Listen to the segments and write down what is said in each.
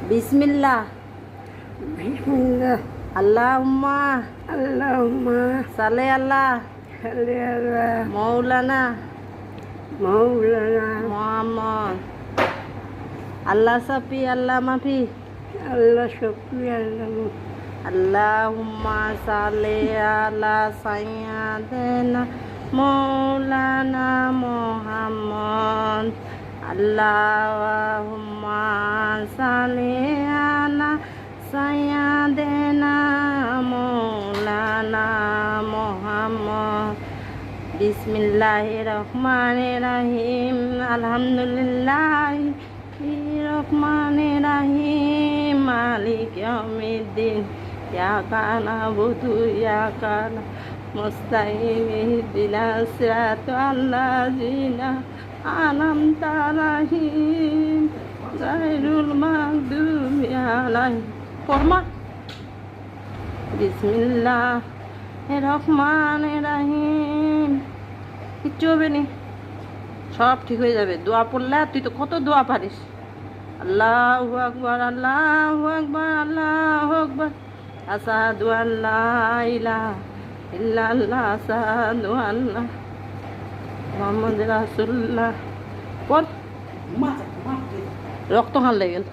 বিসমিল্লাহ। বিসমিল্লাহ। আল্লাহুম্মা আল্লাহুম্মা সাল্লি আলা সাল্লি আলা মাওলানা মাওলানা মুহাম্মদ। আল্লাহ সাফি আল্লাহ মাফি। আল্লাহ শফি আল্লাহ মুফতি। আল্লাহুম্মা সাল্লি আলা সাইয়্যিদিনা মাওলানা মুহাম্মদ। আল্লাহুম্মা সাল্লি আলা সাইয়্যিদিনা মাওলানা মুহাম্মদ। বিসমিল্লাহির রহমানির রহিম। আলহামদুলিল্লাহি রহমানির রহিম। মালিক ইয়াউমিদ্দিন। ইয়াকা না'বুদু ওয়া ইয়াকা নাস্তাইন। ইহদিনাস সিরাতাল লাযিনা আন'আমতা আলাইহিম গায়রুল মাগদুবি আলাইহিম। ফরমা। বিসমিল্লাহির রহমানির রহিম। কিচ্ছু হবে নি, সব ঠিক হয়ে যাবে। দোয়া পড়লে তুই তো কত দোয়া পারিস। আল্লাহু আকবার, আল্লাহু আকবার, আল্লাহু আকবার। আশহাদু আল্লা ইলাহা ইল্লাল্লাহ, আশহাদু আন্না মুহাম্মাদুর রাসূলুল্লাহ। পড়। রক্ত হান লেগে গেল।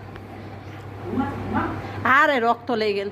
আরে রক্ত লেগে গেল।